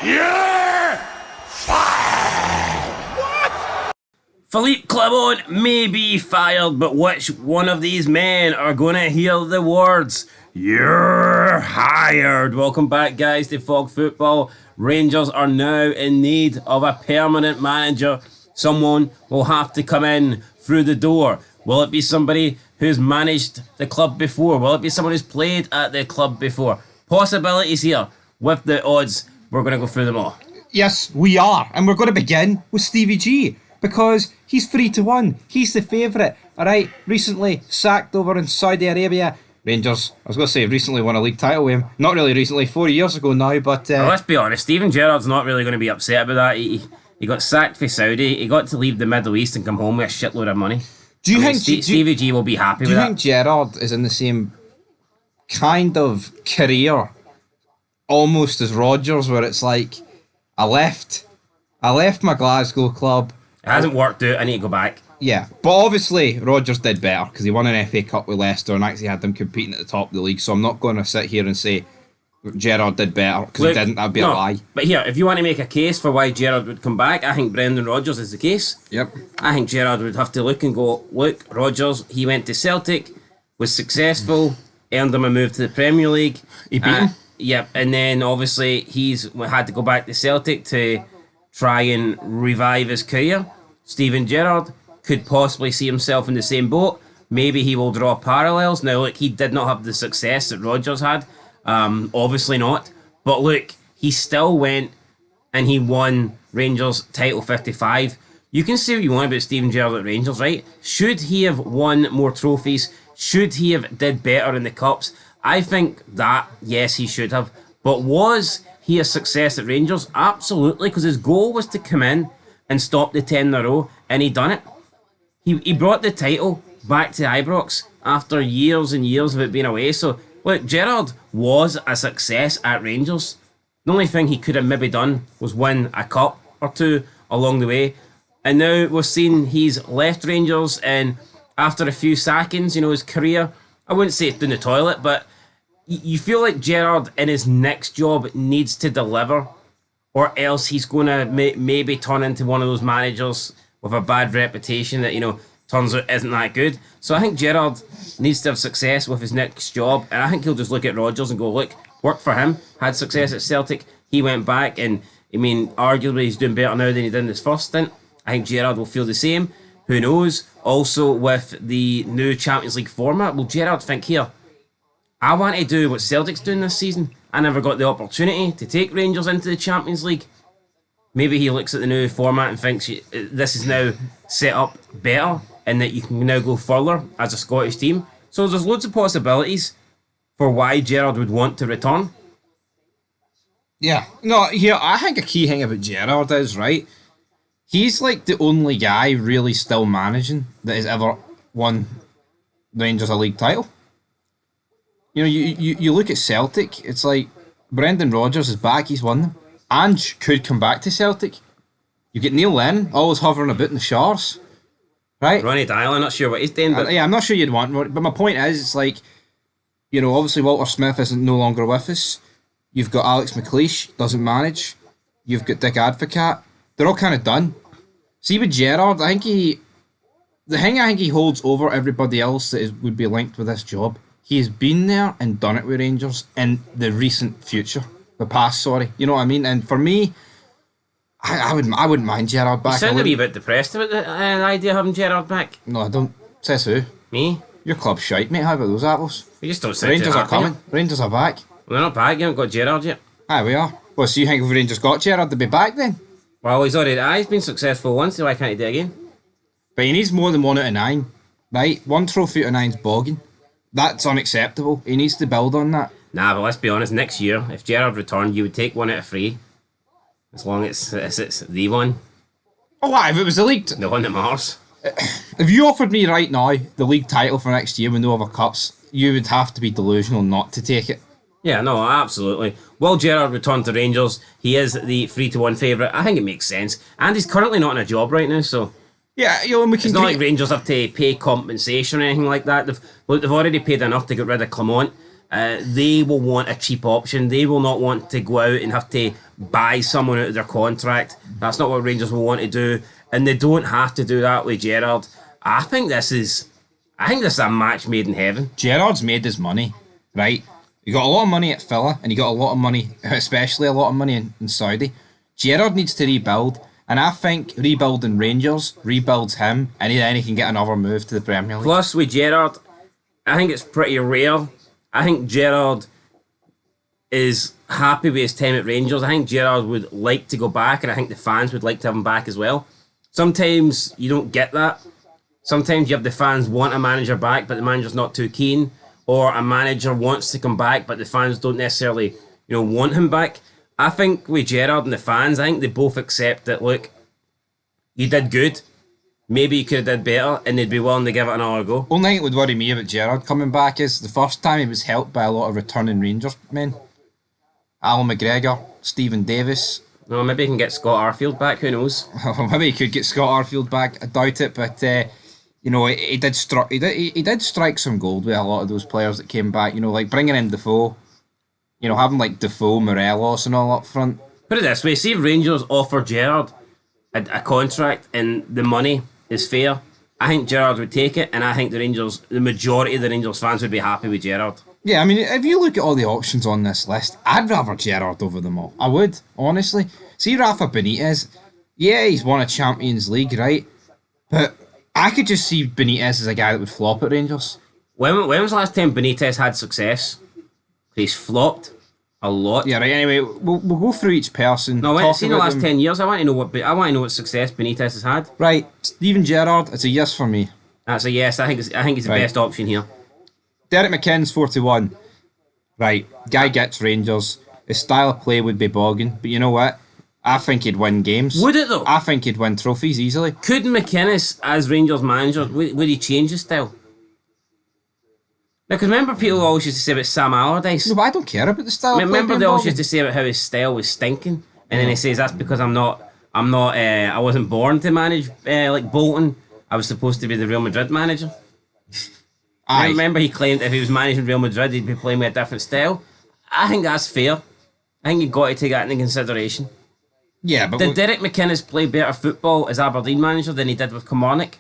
You're fired! Philippe Clement may be fired, but which one of these men are going to hear the words, "You're hired"? Welcome back, guys, to Fog Football. Rangers are now in need of a permanent manager. Someone will have to come in through the door. Will it be somebody who's managed the club before? Will it be someone who's played at the club before? Possibilities here. With the odds, we're going to go through them all. Yes, we are. And we're going to begin with Stevie G, because he's 3-1. He's the favourite. Alright, recently sacked over in Saudi Arabia. Rangers, I was going to say recently won a league title with him. Not really recently, 4 years ago now, but... Well, let's be honest, Steven Gerrard's not really going to be upset about that. He got sacked for Saudi. He got to leave the Middle East and come home with a shitload of money. Do you think Stevie G will be happy with that? Do you think Gerrard is in the same kind of career almost as Rodgers, where it's like, I left my Glasgow club. It hasn't worked out, I need to go back. Yeah, but obviously Rodgers did better because he won an FA Cup with Leicester and actually had them competing at the top of the league, so I'm not going to sit here and say Gerrard did better because he didn't. That'd be a lie. But here, if you want to make a case for why Gerrard would come back, I think Brendan Rodgers is the case. Yep. I think Gerrard would have to look and go, look, Rodgers, he went to Celtic, was successful, earned him a move to the Premier League. He beat him. Yep, and then obviously he's had to go back to Celtic to try and revive his career. Steven Gerrard could possibly see himself in the same boat. Maybe he will draw parallels. Now, look, he did not have the success that Rodgers had. Obviously not. But look, he still went and he won Rangers title 55. You can say what you want about Steven Gerrard at Rangers, right? Should he have won more trophies? Should he have did better in the Cups? I think that, yes, he should have. But was he a success at Rangers? Absolutely, because his goal was to come in and stop the 10 in a row, and he done it. He brought the title back to Ibrox after years and years of it being away. So, look, Gerrard was a success at Rangers. The only thing he could have maybe done was win a cup or two along the way. And now we've seen he's left Rangers, and after a few sackings, his career, I wouldn't say it's down the toilet, but you feel like Gerrard in his next job needs to deliver, or else he's going to maybe turn into one of those managers with a bad reputation that, turns out isn't that good. So I think Gerrard needs to have success with his next job, and I think he'll just look at Rodgers and go, look, worked for him, had success at Celtic, he went back, and arguably he's doing better now than he did in his first stint. I think Gerrard will feel the same. Who knows? Also, with the new Champions League format, will Gerrard think, here, I want to do what Celtic's doing this season. I never got the opportunity to take Rangers into the Champions League. Maybe he looks at the new format and thinks this is now set up better and that you can now go further as a Scottish team. So there's loads of possibilities for why Gerrard would want to return. Yeah. No, here, I think a key thing about Gerrard is, right, he's like the only guy really still managing that has ever won Rangers a league title. You look at Celtic, it's like Brendan Rodgers is back, he's won them. Ange could come back to Celtic. You get Neil Lennon, always hovering about in the shores. Right? Ronnie Dylan, not sure what he's doing. But I'm not sure you'd want, but my point is, it's like, obviously Walter Smith isn't no longer with us. You've got Alex McLeish, doesn't manage. You've got Dick Advocat. They're all kind of done. See, with Gerrard, the thing I think he holds over everybody else that would be linked with this job, he has been there and done it with Rangers in the recent future. The past, sorry. You know what I mean? And for me, I wouldn't mind Gerrard back. You sound a wee bit depressed about the idea of having Gerrard back. No, I don't. Says who? Me? Your club's shite, mate. How about those apples? You just don't sound Rangers are coming. Rangers are back. Well, they're not back. You haven't got Gerrard yet. Aye, we are. Well, so you think if Rangers got Gerrard, they'd be back then? Well, he's been successful once, so why can't he do it again? But he needs more than 1 out of 9, right? 1 trophy out of 9's bogging. That's unacceptable. He needs to build on that. Nah, but let's be honest, next year, if Gerrard returned, you would take 1 out of 3. As long as it's the one. Oh, why? If it was the league... The one that matters. If you offered me right now the league title for next year with no other cups, you would have to be delusional not to take it. Yeah, no, absolutely. Will Gerrard return to Rangers? He is the 3-1 favourite. I think it makes sense. And he's currently not in a job right now, so... Yeah, and we can... It's not like Rangers have to pay compensation or anything like that. They've already paid enough to get rid of Clement. They will want a cheap option. They will not want to go out and have to buy someone out of their contract. That's not what Rangers will want to do, and they don't have to do that with Gerrard. I think this is a match made in heaven. Gerrard's made his money, right? You got a lot of money at Villa, and you got a lot of money, especially a lot of money in Saudi. Gerrard needs to rebuild, and I think rebuilding Rangers rebuilds him, and then he can get another move to the Premier League. Plus, with Gerrard, I think it's pretty rare. I think Gerrard is happy with his time at Rangers. I think Gerrard would like to go back, and I think the fans would like to have him back as well. Sometimes you don't get that. Sometimes you have the fans want a manager back, but the manager's not too keen, or a manager wants to come back, but the fans don't necessarily, want him back. I think with Gerrard and the fans, I think they both accept that, look, you did good. Maybe you could have did better, and they'd be willing to give it another go. Only thing that would worry me about Gerrard coming back is the first time he was helped by a lot of returning Rangers men. Alan McGregor, Stephen Davis. No, maybe he can get Scott Arfield back, who knows? Maybe he could get Scott Arfield back, I doubt it, but he did strike some gold with a lot of those players that came back, like bringing in Defoe, having like Defoe, Morelos and all up front. Put it this way, see if Rangers offer Gerrard a contract and the money is fair, I think Gerrard would take it, and I think the majority of the Rangers fans would be happy with Gerrard. Yeah, I mean, if you look at all the options on this list, I'd rather Gerrard over them all. I would, honestly. See Rafa Benitez, yeah, he's won a Champions League, right? But I could just see Benitez as a guy that would flop at Rangers. When was the last time Benitez had success? He's flopped a lot. Yeah, right. Anyway, we'll go through each person. No, I've seen the last 10 years. I want to know what success Benitez has had. Right, Steven Gerrard. It's a yes for me. That's a yes. I think it's the best option here. Derek McInnes, 41. Right, guy gets Rangers. His style of play would be bogging, but you know what? I think he'd win games. Would it though? I think he'd win trophies easily. Could McInnes, as Rangers manager, would he change his style? Because remember, people always used to say about Sam Allardyce. No, but I don't care about the style. Remember, they always used to say about how his style was stinking, and then he says that's because I wasn't born to manage like Bolton. I was supposed to be the Real Madrid manager. I remember he claimed if he was managing Real Madrid, he'd be playing with a different style. I think that's fair. I think you've got to take that into consideration. Yeah, but did Derek McInnes play better football as Aberdeen manager than he did with Kilmarnock?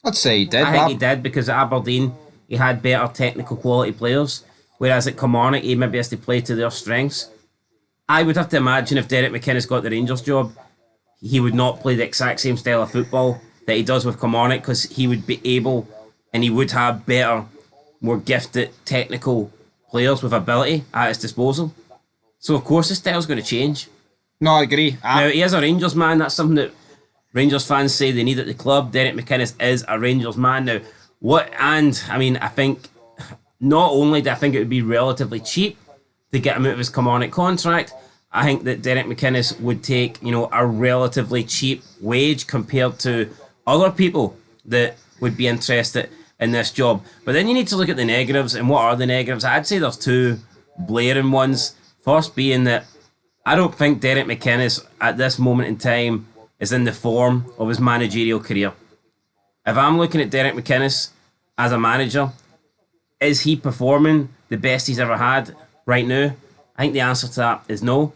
I'd say he did. I think he did, because at Aberdeen he had better technical quality players, whereas at Kilmarnock he maybe has to play to their strengths. I would have to imagine if Derek McInnes got the Rangers job, he would not play the exact same style of football that he does with Kilmarnock, because he would be able, and he would have better, more gifted technical players with ability at his disposal. So of course his style's going to change. No, I agree. Now, he is a Rangers man. That's something that Rangers fans say they need at the club. Derek McInnes is a Rangers man. Now, I think not only do I think it would be relatively cheap to get him out of his Kilmarnock contract, I think that Derek McInnes would take, a relatively cheap wage compared to other people that would be interested in this job. But then you need to look at the negatives, and what are the negatives? I'd say there's two blaring ones. First being that I don't think Derek McInnes at this moment in time is in the form of his managerial career. If I'm looking at Derek McInnes as a manager, is he performing the best he's ever had right now? I think the answer to that is no.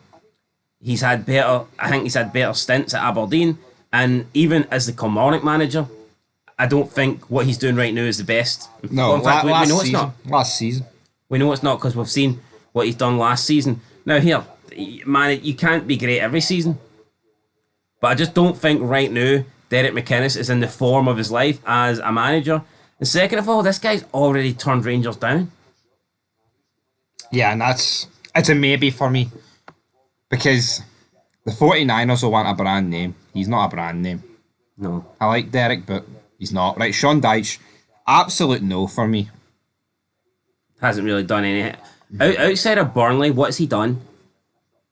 I think he's had better stints at Aberdeen, and even as the Kilmarnock manager, I don't think what he's doing right now is the best. No, in fact, we know it's season. not. Last season. We know it's not, because we've seen what he's done last season. Now here, man, you can't be great every season. But I just don't think right now Derek McInnes is in the form of his life as a manager. And second of all, this guy's already turned Rangers down. Yeah, and it's a maybe for me. Because the 49ers will want a brand name. He's not a brand name. No. I like Derek, but he's not. Right, Sean Dyche, absolute no for me. Hasn't really done anything. Outside of Burnley, what's he done?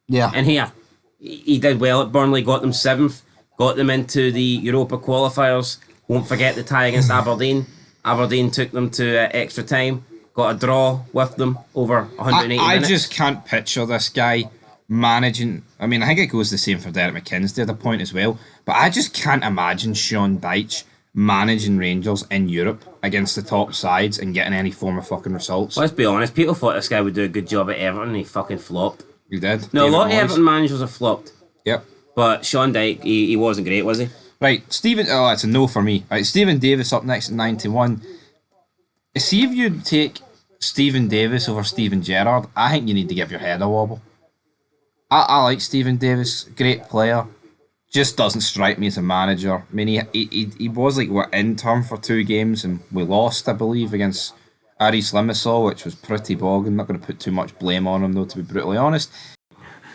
Yeah. And here, he did well at Burnley, got them 7th, got them into the Europa qualifiers. Won't forget the tie against Aberdeen. Aberdeen took them to extra time, got a draw with them over 180 minutes. I just can't picture this guy managing. I mean, I think it goes the same for Derek McInnes to the point as well, but I just can't imagine Sean Dyche managing Rangers in Europe against the top sides and getting any form of fucking results. Let's be honest, people thought this guy would do a good job at Everton and he fucking flopped. He did. No, David a lot of Moyes. Everton managers have flopped. Yep. But Sean Dyche, he wasn't great, was he? Right, Stephen. Oh, it's a no for me. Right, Stephen Davis up next at 91. See if you take Stephen Davis over Stephen Gerrard, I think you need to give your head a wobble. I like Stephen Davis, great player. Just doesn't strike me as a manager. I mean, he was like what intern for 2 games and we lost, I believe, against Aris Limassol, which was pretty bogging. Not going to put too much blame on him though, to be brutally honest.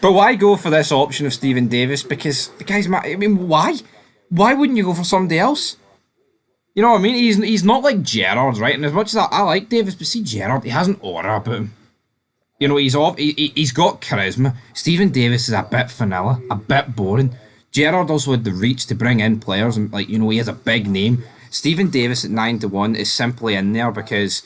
But why go for this option of Stephen Davis? Because the guy's I mean, why? Why wouldn't you go for somebody else? You know what I mean? He's not like Gerrard, right? And as much as I like Davis, but see Gerrard, he has an aura about him. You know, he's got charisma. Stephen Davis is a bit vanilla, a bit boring. Gerrard also had the reach to bring in players, and like, you know, he has a big name. Stephen Davis at 9-1 is simply in there because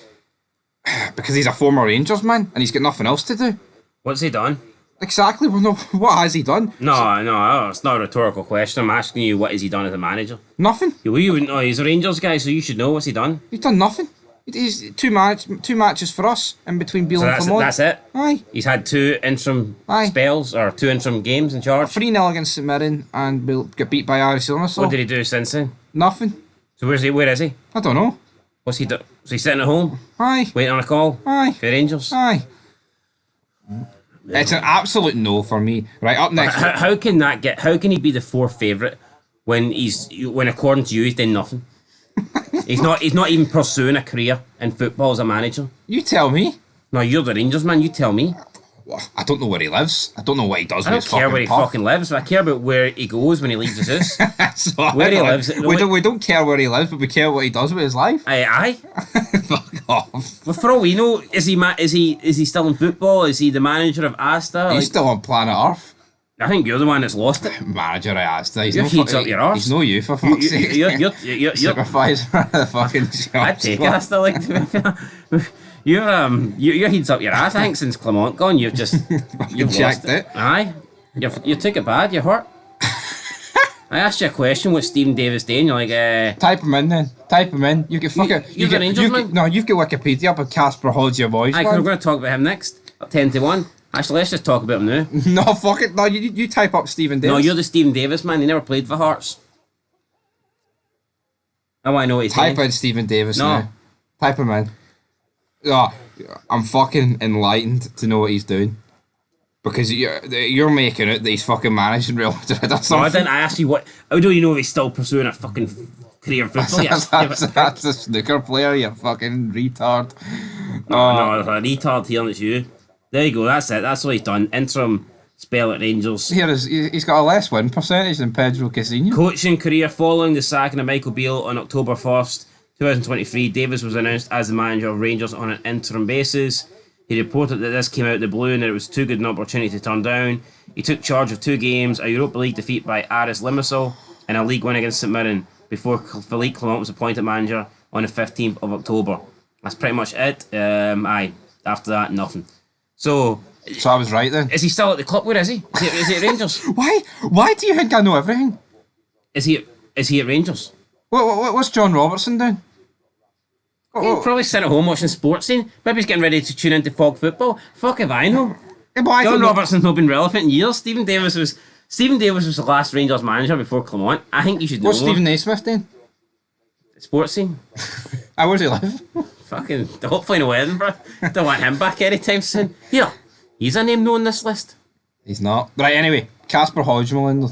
he's a former Rangers man and he's got nothing else to do. What's he done? Exactly. Well, no, what has he done? No, it's not a rhetorical question. I'm asking you, what has he done as a manager? Nothing. You wouldn't know. He's a Rangers guy, so you should know what's he done. He's done nothing. He's two matches for us in between Beale and Clermont. That's it. Aye. He's had 2 interim spells or 2 interim games in charge. 3-0 against St Mirren and we'll get beat by Aris Limassol. What did he do since then? Nothing. So where is he? I don't know. What's he do? Is he sitting at home? Aye. Waiting on a call? Aye. For Rangers? Aye. It's an absolute no for me. Right, up next. How can he be the 4th favourite when according to you he's done nothing? He's not even pursuing a career in football as a manager. You tell me. No, you're the Rangers man, you tell me. Well, I don't know where he lives. I don't know what he does I with don't his care fucking where he puff. fucking lives. I care about where he goes when he leaves his house. So Where he lives. We don't care where he lives, but we care what he does with his life. Aye. Fuck off. Well, for all we know, is he still in football? Is he the manager of Asta? He's still on planet Earth. I think you're the one that's lost it. Manager of Asta. He's Your heat's up your arse. He's no you for fuck's sake. You're Supervisor of the fucking show. I'd take Asta, like, to be fair. Your heat's up your ass. I think since Clermont gone, you've checked lost it. Aye, you took it bad. You're hurt. I asked you a question. What's Stephen Davis doing? You're like, Type him in then. Type him in. You can fucking. You're an Rangers man? No, you've got Wikipedia, but Casper holds your voice. aye, 'cause we're going to talk about him next. 10-1. Actually, let's just talk about him now. No, fuck it. No, you type up Stephen Davis. No, you're the Stephen Davis man. He never played for Hearts. I want to know what he's Type doing. in Stephen Davis No. now. Type him in. Oh, I'm fucking enlightened to know what he's doing. Because you're making it that he's fucking managing Real Madrid or No, something. I didn't ask you what. How do you know if he's still pursuing a fucking career in football? That's a snooker player, you fucking retard. No, a retard here, and it's you. There you go, that's it. That's what he's done. Interim spell at Rangers. He's got a less win percentage than Pedro Casinho. Coaching career following the sacking of Michael Beale on October 1st, 2023. Davis was announced as the manager of Rangers on an interim basis. He reported that this came out of the blue and that it was too good an opportunity to turn down. He took charge of 2 games, a Europa League defeat by Aris Limassol and a league win against St Mirren before Philippe Clement was appointed manager on the 15th of October. That's pretty much it. After that, nothing. So I was right then. is he still at the club? Where is he? Is he at Rangers? Why do you think I know everything? Is he at Rangers? What's John Robertson doing? He's probably sitting at home watching sports scene. Maybe he's getting ready to tune into Fog Football. Fuck if I know. Yeah, but I John don't know. Robertson's not been relevant in years. Stephen Davis was the last Rangers manager before Clement. I think you should know. What's Stephen Naismith doing? Sports scene. Where does he live? Fucking hopefully in Edinburgh. Don't want him back anytime soon. Yeah, he's a name known this list. He's not. Right, anyway, Casper Hodgman.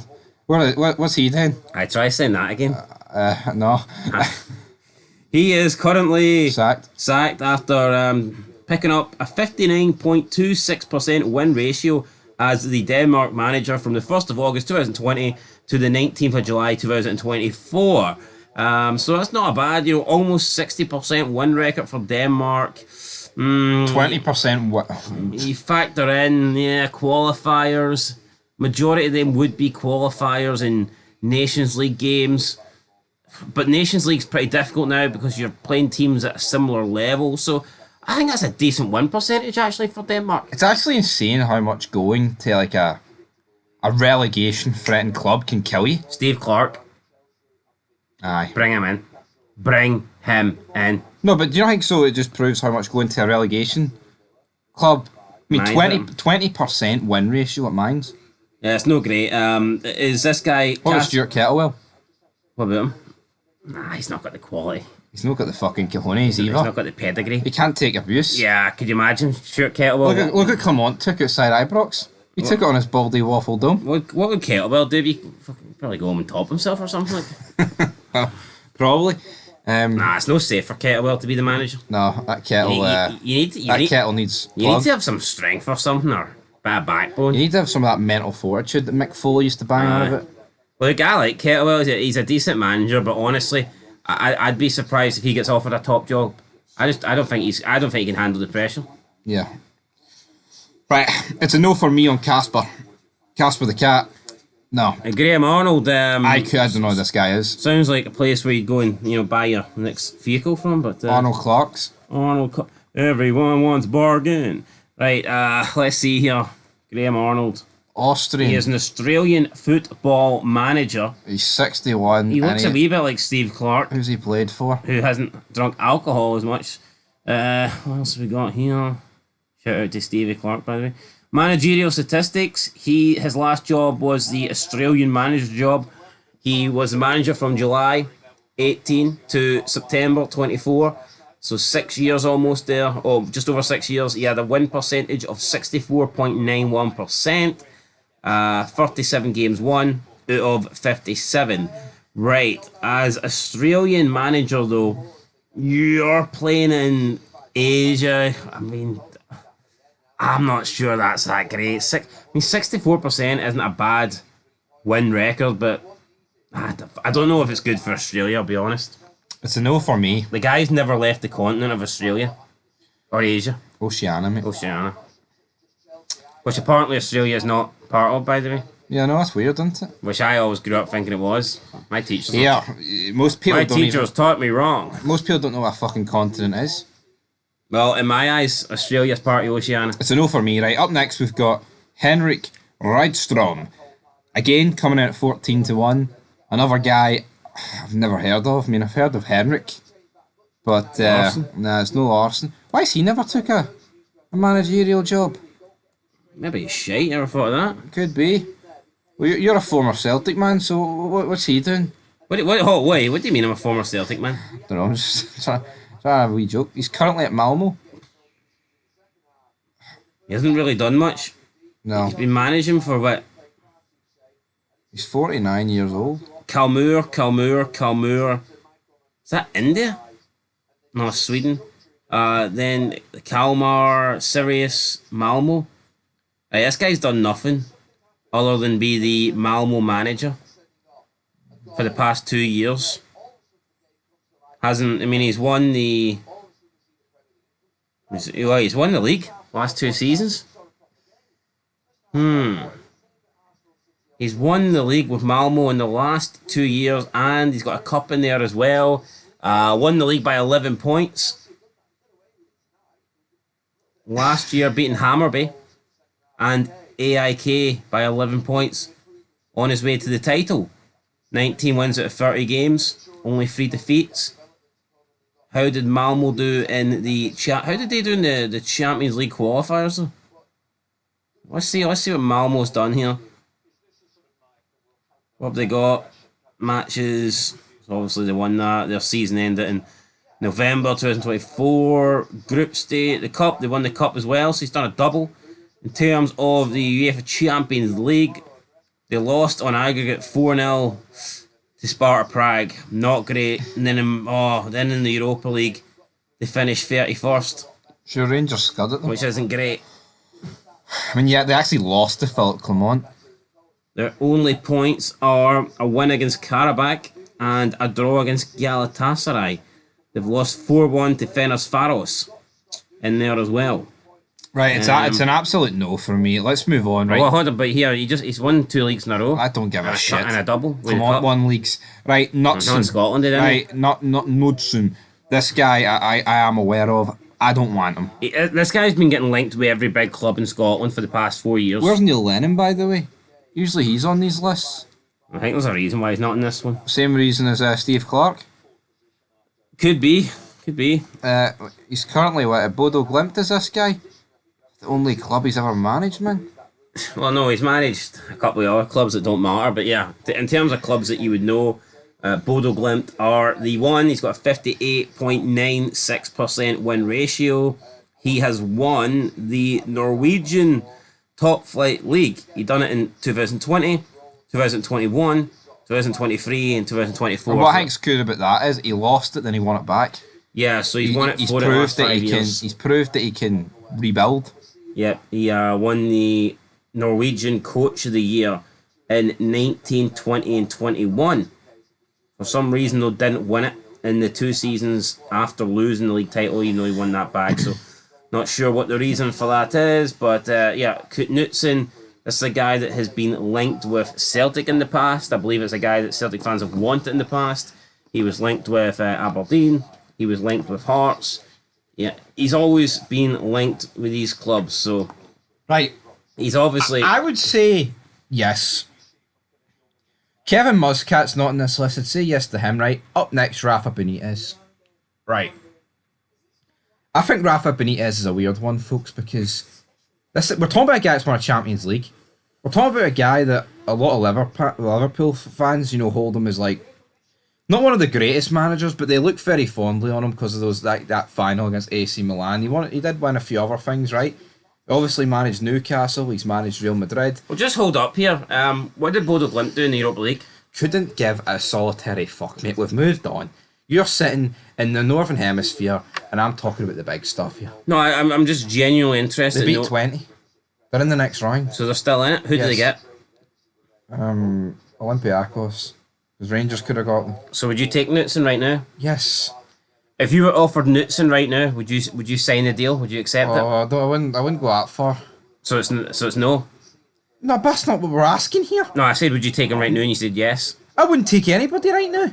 What's he doing? I try saying that again. No. He is currently Sacked after picking up a 59.26% win ratio as the Denmark manager from the 1st of August 2020 to the 19th of July 2024. So that's not a bad, almost 60% win record for Denmark. 20%. You factor in, qualifiers. Majority of them would be qualifiers in Nations League games. But Nations League's pretty difficult now because you're playing teams at a similar level. So I think that's a decent win percentage actually for Denmark. It's actually insane how much going to like a relegation threatened club can kill you. Steve Clark, Aye. bring him in. Bring him in. No, but do you not think so? It just proves how much going to a relegation club. I mean, Mine's 20% win ratio at Mines. Yeah, it's no great. Is this guy... What was Stuart Kettlewell? What about him? Nah, he's not got the quality. He's not got the fucking cojones either. He's not got the pedigree. He can't take abuse. Yeah, could you imagine Stuart Kettlewell? Look at Clement took outside Ibrox. He took it on his baldy waffle dome. What would Kettlewell do? He probably go home and top himself or something like Probably. Nah, it's no safe for Kettlewell to be the manager. No, that kettle. Kettle needs. You need to have some strength or something, or a bit of backbone. You need to have some of that mental fortitude that Mick Foley used to bang on about. Well, a guy like Kettlewell, he's a decent manager, but honestly, I'd be surprised if he gets offered a top job. I don't think he can handle the pressure. Yeah. Right, it's a no for me on Casper. Casper the cat. No. Graham Arnold. I don't know who this guy is. Sounds like a place where you go and buy your next vehicle from, but Arnold Clark's. Everyone wants bargain. Right, let's see here. Graham Arnold. Austrian. He is an Australian football manager. He's 61. He looks a wee bit like Steve Clark. Who's he played for? Who hasn't drunk alcohol as much. What else have we got here? Shout out to Stevie Clark, by the way. Managerial statistics. His last job was the Australian manager job. He was the manager from July 18 to September 24. So 6 years almost there, or just over 6 years. He had a win percentage of 64.91%. 37 games won out of 57. Right, as Australian manager though, you're playing in Asia. I mean, I'm not sure that's that great. 64% isn't a bad win record, but I don't know if it's good for Australia, I'll be honest. It's a no for me. The guy's never left the continent of Australia. Or Asia. Oceania, mate. Oceania. Which apparently Australia is not part of, by the way. Yeah, no, that's weird, isn't it? Which I always grew up thinking it was. My teachers. Yeah, most people. My teachers taught me wrong. Most people don't know what a fucking continent is. Well, in my eyes, Australia's part of Oceania. It's a no for me, right? Up next, we've got Henrik Rydstrom. Again, coming out at 14-1. Another guy I've never heard of. I mean, I've heard of Henrik. But, nah, it's no Larson. Why has he never took a managerial job? Maybe he's shite, never thought of that. Could be. Well, you're a former Celtic man, so what's he doing? What do you mean I'm a former Celtic man? I don't know, I'm just trying to have a wee joke. He's currently at Malmo. He hasn't really done much. No. He's been managing for what? He's 49 years old. Kalmur. Is that India? No, Sweden. Then Kalmar, Sirius, Malmo. This guy's done nothing other than be the Malmo manager for the past 2 years. He's won the... He's won the league last 2 seasons. He's won the league with Malmo in the last 2 years, and he's got a cup in there as well. Won the league by 11 points. Last year beating Hammarby and AIK by 11 points on his way to the title. 19 wins out of 30 games, only 3 defeats. How did Malmo do in the How did they do in the Champions League qualifiers though? Let's see what Malmo's done here. What have they got? Matches. So obviously they won that. Their season ended in November 2024. Group stage, the cup. They won the cup as well, so he's done a double. In terms of the UEFA Champions League, they lost on aggregate 4-0 to Sparta Prague. Not great. And then in the Europa League, they finished 31st. Sure, Rangers scud at them. Which isn't great. I mean, yeah, they actually lost to Philip Clement. Their only points are a win against Karabakh and a draw against Galatasaray. They've lost 4-1 to Fenerbahce in there as well. Right, it's an absolute no for me. Let's move on, right? Well, hold on, but here, he's won 2 leagues in a row. I don't give a shit. And a double. Clement won leagues. Right, Knutsen. Not in Scotland, did he? Right, not Knutsen. This guy I am aware of. I don't want him. This guy's been getting linked with every big club in Scotland for the past 4 years. Where's Neil Lennon, by the way? Usually he's on these lists. I think there's a reason why he's not in this one. Same reason as Steve Clark. Could be. He's currently at Bodo Glimt, is this guy? The only club he's ever managed, man. Well, no, he's managed a couple of other clubs that don't matter, but yeah, in terms of clubs that you would know, Bodo Glimt are the one. He's got a 58.96% win ratio. He has won the Norwegian top flight league. He done it in 2020, 2021, 2023, and 2024. And what I think's good about that is he lost it, then he won it back. Yeah, so he's won it for the last 5 years. He's proved that he can rebuild. Yep, he won the Norwegian Coach of the Year in 19, 20, and 21. For some reason, though, didn't win it in the 2 seasons after losing the league title. You know, he won that back, so not sure what the reason for that is. But yeah, Knutsen, this is a guy that has been linked with Celtic in the past. I believe it's a guy that Celtic fans have wanted in the past. He was linked with Aberdeen. He was linked with Hearts. Yeah, he's always been linked with these clubs, so right. He's obviously. I would say yes. Kevin Muscat's not in this list. I'd say yes to him, right? Up next, Rafa Benitez. Right. I think Rafa Benitez is a weird one, folks, because we're talking about a guy that's won a Champions League. We're talking about a guy that a lot of Liverpool fans, you know, hold him as like not one of the greatest managers, but they look very fondly on him because of those that final against AC Milan. He did win a few other things, right? He obviously managed Newcastle. He's managed Real Madrid. Well, just hold up here. What did Bodo Glimt do in the Europa League? Couldn't give a solitary fuck, mate. We've moved on. You're sitting in the Northern Hemisphere, and I'm talking about the big stuff here. No, I'm just genuinely interested. They beat 20. They're in the next round. So they're still in it? Who did they get? Olympiacos. Because Rangers could have got them. So would you take Knutsen right now? Yes. If you were offered Knutsen right now, would you sign the deal? Would you accept it? I wouldn't go that far. So it's no? No, but that's not what we're asking here. No, I said would you take him right now, and you said yes. I wouldn't take anybody right now.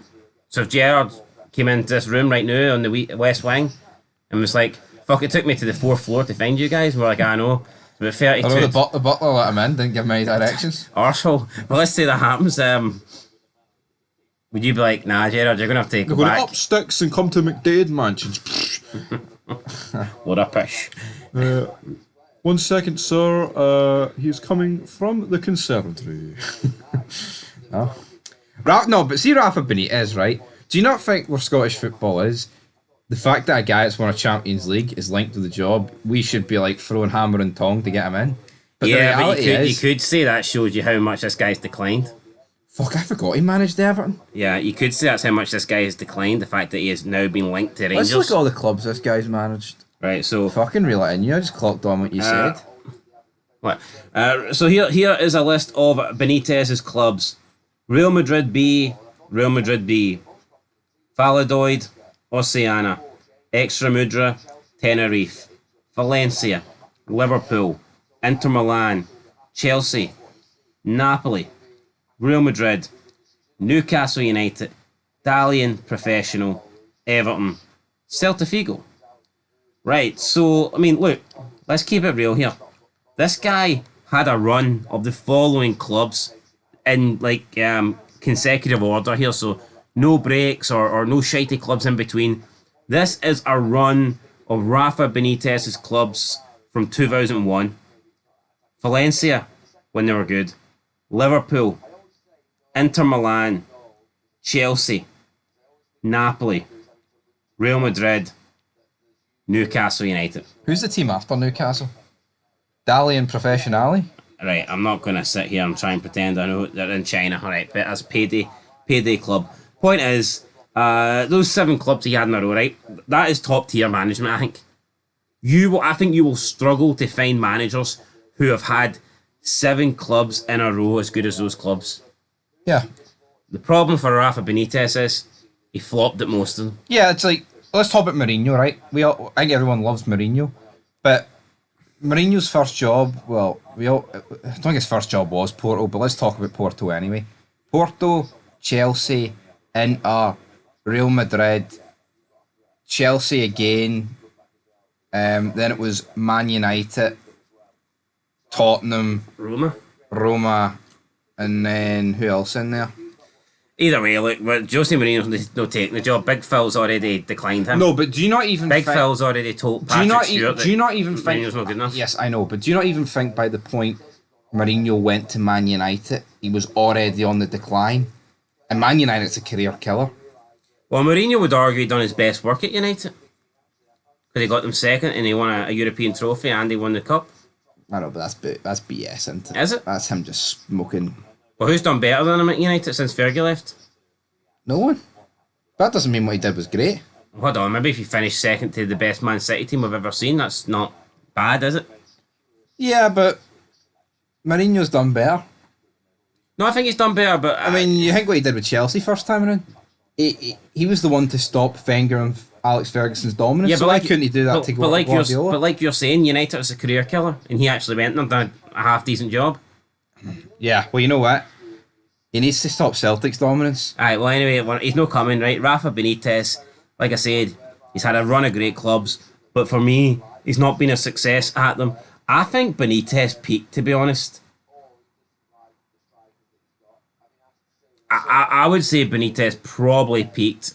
So if Gerrard came into this room right now on the West Wing and was like, fuck, it took me to the 4th floor to find you guys, we're like, I know. But 32. I know the butler let him in, didn't give him any directions. Arsehole. Well, let's say that happens. Would you be like, nah, Gerrard, you're going to have to go back? Up sticks and come to McDade mansions. What a pish. 1 second, sir. He's coming from the conservatory. No, but see Rafa Benitez, right? Do you not think where Scottish football is, the fact that a guy that's won a Champions League is linked to the job, we should be like throwing hammer and tong to get him in? But yeah, the reality but is, you could say that shows you how much this guy's declined. Fuck, I forgot he managed Everton. Yeah, you could say that's how much this guy has declined, the fact that he has now been linked to Rangers. Let's look at all the clubs this guy's managed. Right, so... Fucking reel it in, you just clocked on what you said. What? So here is a list of Benitez's clubs. Real Madrid B, Valladolid, Oceana, Extremadura, Tenerife, Valencia, Liverpool, Inter Milan, Chelsea, Napoli, Real Madrid, Newcastle United, Italian Professional, Everton, Celta Figo. Right, so, I mean, look, let's keep it real here. This guy had a run of the following clubs in, like, consecutive order here, so no breaks or no shitey clubs in between. This is a run of Rafa Benitez's clubs from 2001. Valencia, when they were good. Liverpool, Inter Milan, Chelsea, Napoli, Real Madrid, Newcastle United. Who's the team after Newcastle? Dali and Professionale? Right, I'm not going to sit here and try and pretend I know they're in China, alright, but as payday club. Point is, those 7 clubs he had in a row, right? That is top tier management, I think. I think you will struggle to find managers who have had 7 clubs in a row as good as those clubs. Yeah. The problem for Rafa Benitez is he flopped at most of them. Yeah, it's like, let's talk about Mourinho, right? I think everyone loves Mourinho, but Mourinho's first job, I don't think his first job was Porto, but let's talk about Porto anyway. Porto, Chelsea, Inter, Real Madrid, Chelsea again, then it was Man United, Tottenham, Roma, and then who else in there? Either way, look, Jose Mourinho's no taking the job. Big Phil's already declined him. No, but do you not even Big think... Phil's already told Patrick Stewart do you not even think... Mourinho's not good enough? Yes, I know, but do you not even think by the point Mourinho went to Man United, he was already on the decline? And Man United's a career killer. Well, Mourinho would argue he done his best work at United. Because he got them second and he won a European trophy and he won the cup. I know, but that's BS, isn't it? Is it? That's him just smoking... Well, who's done better than him at United since Fergie left? No one. That doesn't mean what he did was great. Hold on, maybe if you finish second to the best Man City team we've ever seen, that's not bad, is it? Yeah, but Mourinho's done better. No, I think he's done better, but... I mean, you think what he did with Chelsea first time around? He was the one to stop Wenger and Alex Ferguson's dominance, yeah, but so like, why couldn't he do that to Guardiola? But like you're saying, United was a career killer, and he actually went and done a half-decent job. Yeah, well, you know what? He needs to stop Celtic's dominance. Alright, well anyway, he's not coming, right? Rafa Benitez, like I said, he's had a run of great clubs, but for me, he's not been a success at them. I think Benitez peaked, to be honest. I would say Benitez probably peaked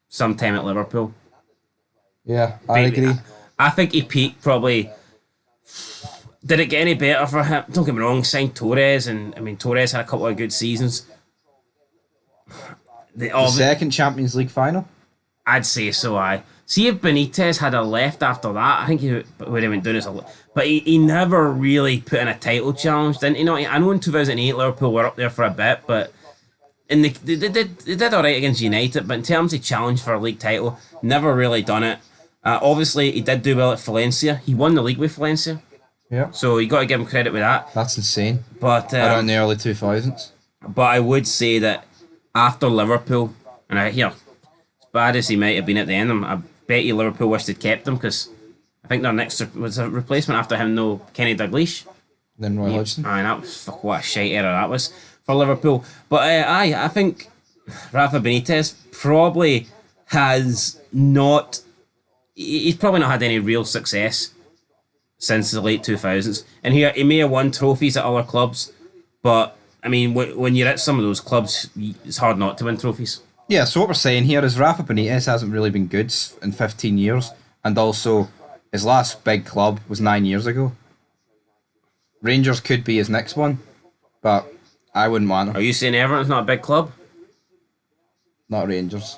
sometime at Liverpool. Yeah, I agree. I think he peaked probably... Did it get any better for him? Don't get me wrong, signed Torres, and I mean, Torres had a couple of good seasons. The second Champions League final? I'd say so, aye. See if Benitez had a left after that, I think he would have been doing this a lot. But he never really put in a title challenge, didn't he? I know in 2008 Liverpool were up there for a bit, but they did alright against United, but in terms of challenge for a league title, never really done it. Obviously, he did do well at Valencia. He won the league with Valencia. Yeah. So you got to give him credit with that. That's insane. But around the early 2000s. But I would say that after Liverpool, and as bad as he might have been at the end, I bet you Liverpool wished they'd kept him because I think their next was a replacement after him, no Kenny Dalglish. Then Roy Hodgson. Aye, that was what a shite error that was for Liverpool. But I think Rafa Benitez probably has not. He's probably not had any real success since the late 2000s, and he may have won trophies at other clubs, but I mean, when you're at some of those clubs, it's hard not to win trophies. Yeah, so what we're saying here is Rafa Benitez hasn't really been good in 15 years, and also his last big club was 9 years ago. Rangers could be his next one, but I wouldn't want him. Are you saying Everton's not a big club? Not Rangers.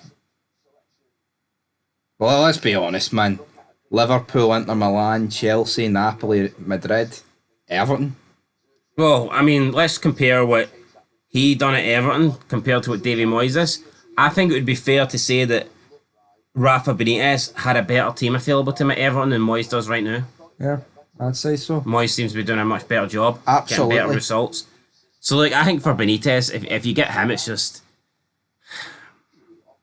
Well, let's be honest, man. Liverpool, Inter Milan, Chelsea, Napoli, Madrid, Everton. Well, I mean, let's compare what he done at Everton compared to what Davy Moyes is. I think it would be fair to say that Rafa Benitez had a better team available to him at Everton than Moyes does right now. Yeah, I'd say so. Moyes seems to be doing a much better job. Absolutely. Getting better results. So, like, I think for Benitez, if you get him, it's just...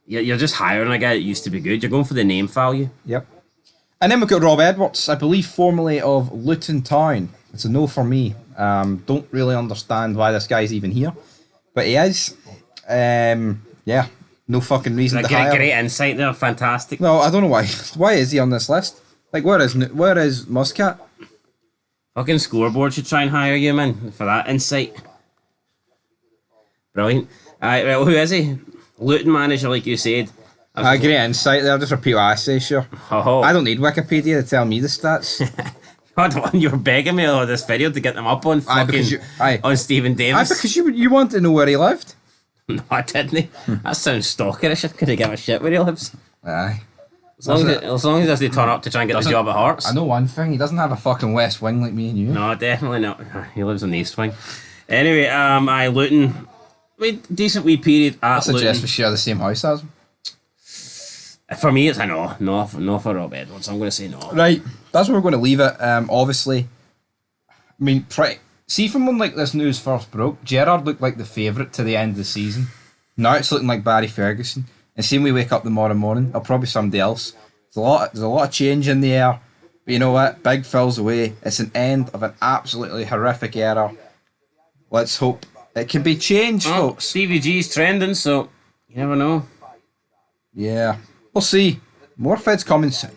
You're just hiring a guy that used to be good. You're going for the name value. Yep. And then we've got Rob Edwards, I believe formerly of Luton Town. It's a no for me. Don't really understand why this guy's even here. But he is. Yeah, no fucking reason to hire him. Great insight there, fantastic. No, I don't know why. Why is he on this list? Like, where is Muscat? Fucking Scoreboard should try and hire you, man, for that insight. Brilliant. Alright, well, who is he? Luton manager, like you said. Great insight there. Just repeat what I say, sure. Oh. I don't need Wikipedia to tell me the stats. Hold on, you were begging me on this video to get them up on fucking on Stephen Davis. Because you want to know where he lived. No, I didn't. That sounds stalkerish. I couldn't give a shit where he lives. Aye. As long as he doesn't turn up to try and get the job at Hearts. I know one thing. He doesn't have a fucking West Wing like me and you. No, definitely not. He lives on the East Wing. Anyway, Luton. Decent wee period at I suggest Luton. we share the same house as him. For me, it's a no. No for Rob Edwards. I'm going to say no. Right. That's where we're going to leave it. Obviously, I mean, see from when like this news first broke, Gerrard looked like the favourite to the end of the season. Now it's looking like Barry Ferguson. And see when we wake up tomorrow morning, it'll probably be somebody else. There's a lot of change in the air. But you know what? Big Phil's away. It's an end of an absolutely horrific era. Let's hope it can be changed, folks. Stevie G's trending, so you never know. Yeah. We'll see. More Feds coming soon.